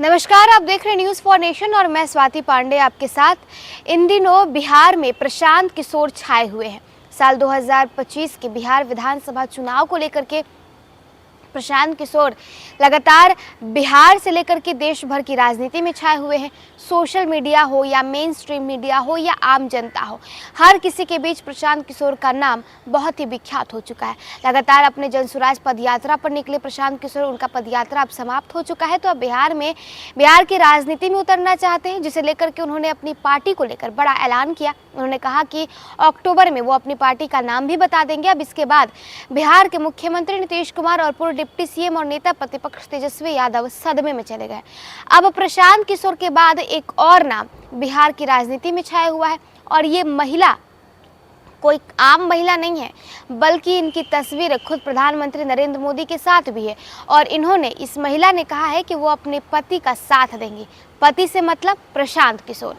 नमस्कार, आप देख रहे हैं न्यूज़ फॉर नेशन और मैं स्वाति पांडे आपके साथ। इन दिनों बिहार में प्रशांत किशोर छाए हुए हैं। साल 2025 के बिहार विधानसभा चुनाव को लेकर के प्रशांत किशोर लगातार बिहार से लेकर के देश भर की राजनीति में छाए हुए हैं। सोशल मीडिया हो या मेन स्ट्रीम मीडिया हो या आम जनता हो, हर किसी के बीच प्रशांत किशोर का नाम बहुत ही विख्यात हो चुका है। लगातार अपने जनसुराज पदयात्रा पर निकले प्रशांत किशोर, उनका पदयात्रा अब समाप्त हो चुका है, तो अब बिहार की राजनीति में उतरना चाहते हैं, जिसे लेकर के उन्होंने अपनी पार्टी को लेकर बड़ा ऐलान किया। उन्होंने कहा कि अक्टूबर में वो अपनी पार्टी का नाम भी बता देंगे। अब इसके बाद बिहार के मुख्यमंत्री नीतीश कुमार और पूर्व डिप्टी सीएम और नेता प्रतिपक्ष तेजस्वी यादव सदमे में चले गए। अब प्रशांत किशोर के बाद एक और नाम बिहार की राजनीति में छाया हुआ है, और ये महिला कोई आम महिला नहीं है, बल्कि इनकी तस्वीर खुद प्रधानमंत्री नरेंद्र मोदी के साथ भी है। और इस महिला ने कहा है कि वो अपने पति का साथ देंगी। पति से मतलब प्रशांत किशोर।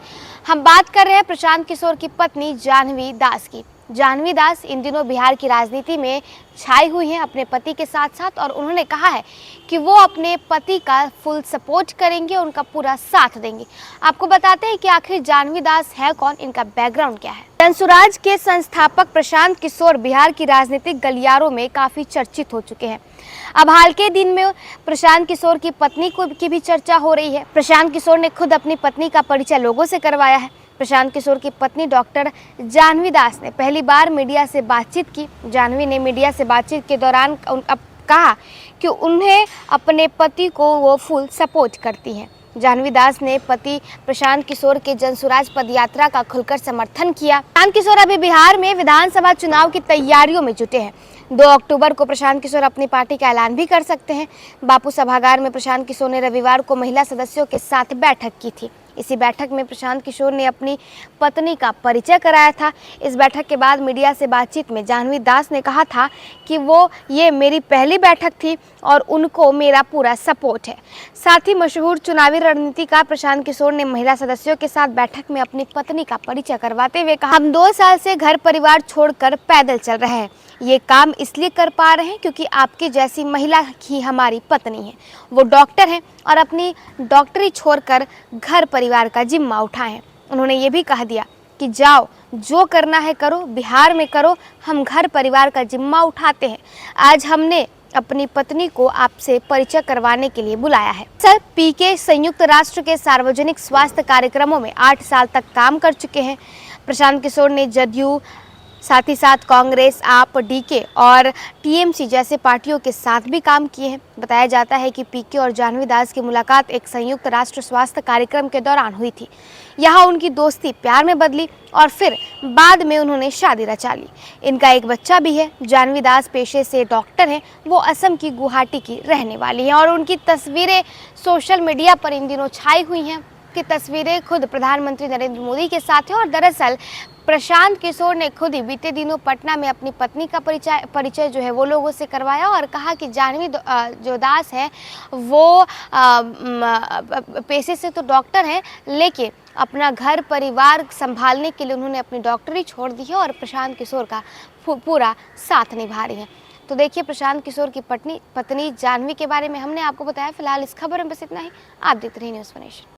हम बात कर रहे हैं प्रशांत किशोर की पत्नी जाह्नवी दास की। जाह्नवी दास इन दिनों बिहार की राजनीति में छाई हुई हैं अपने पति के साथ साथ, और उन्होंने कहा है कि वो अपने पति का फुल सपोर्ट करेंगे, उनका पूरा साथ देंगे। आपको बताते हैं कि आखिर जाह्नवी दास है कौन, इनका बैकग्राउंड क्या है। जनसुराज के संस्थापक प्रशांत किशोर बिहार की राजनीतिक गलियारों में काफी चर्चित हो चुके हैं। अब हाल के दिन में प्रशांत किशोर की पत्नी की भी चर्चा हो रही है। प्रशांत किशोर ने खुद अपनी पत्नी का परिचय लोगों से करवाया है। प्रशांत किशोर की पत्नी डॉक्टर जाह्नवी दास ने पहली बार मीडिया से बातचीत की। जाह्नवी ने मीडिया से बातचीत के दौरान कहा कि उन्हें अपने पति को वो फुल सपोर्ट करती हैं। जाह्नवी दास ने पति प्रशांत किशोर के जनसुराज पदयात्रा का खुलकर समर्थन किया। प्रशांत किशोर अभी बिहार में विधानसभा चुनाव की तैयारियों में जुटे हैं। 2 अक्टूबर को प्रशांत किशोर अपनी पार्टी का ऐलान भी कर सकते हैं। बापू सभागार में प्रशांत किशोर ने रविवार को महिला सदस्यों के साथ बैठक की थी। इसी बैठक में प्रशांत किशोर ने अपनी पत्नी का परिचय कराया था। इस बैठक के बाद मीडिया से बातचीत में जाह्नवी दास ने कहा था कि ये मेरी पहली बैठक थी और उनको मेरा पूरा सपोर्ट है। साथ ही मशहूर चुनावी रणनीतिकार प्रशांत किशोर ने महिला सदस्यों के साथ बैठक में अपनी पत्नी का परिचय करवाते हुए कहा, हम 2 साल से घर परिवार छोड़कर पैदल चल रहे हैं। ये काम इसलिए कर पा रहे हैं क्योंकि आपकी जैसी महिला ही हमारी पत्नी है। वो डॉक्टर हैं और अपनी डॉक्टरी छोड़कर घर परिवार का जिम्मा उठाएं। उन्होंने ये भी कह दिया कि जाओ, जो करना है करो, बिहार में करो, हम घर परिवार का जिम्मा उठाते हैं। आज हमने अपनी पत्नी को आपसे परिचय करवाने के लिए बुलाया है। सर पीके संयुक्त राष्ट्र के सार्वजनिक स्वास्थ्य कार्यक्रमों में 8 साल तक काम कर चुके हैं। प्रशांत किशोर ने जदयू, साथ ही साथ कांग्रेस, आप, डीके और टीएमसी जैसे पार्टियों के साथ भी काम किए हैं। बताया जाता है कि पीके और जाह्नवी दास की मुलाकात एक संयुक्त राष्ट्र स्वास्थ्य कार्यक्रम के दौरान हुई थी। यहाँ उनकी दोस्ती प्यार में बदली और फिर बाद में उन्होंने शादी रचा ली। इनका एक बच्चा भी है। जाह्नवी दास पेशे से डॉक्टर हैं। वो असम की गुवाहाटी की रहने वाली हैं और उनकी तस्वीरें सोशल मीडिया पर इन दिनों छाई हुई हैं। की तस्वीरें खुद प्रधानमंत्री नरेंद्र मोदी के साथ हैं। और दरअसल प्रशांत किशोर ने खुद ही बीते दिनों पटना में अपनी पत्नी का परिचय जो है वो लोगों से करवाया और कहा कि जाह्नवी जो दास है वो पेशे से तो डॉक्टर हैं, लेकिन अपना घर परिवार संभालने के लिए उन्होंने अपनी डॉक्टरी छोड़ दी है और प्रशांत किशोर का पूरा साथ निभा रही हैं। तो देखिए, प्रशांत किशोर की पत्नी जाह्नवी के बारे में हमने आपको बताया। फिलहाल इस खबर में बस इतना ही। आप देखते रहिए न्यूज़ फॉर नेशन।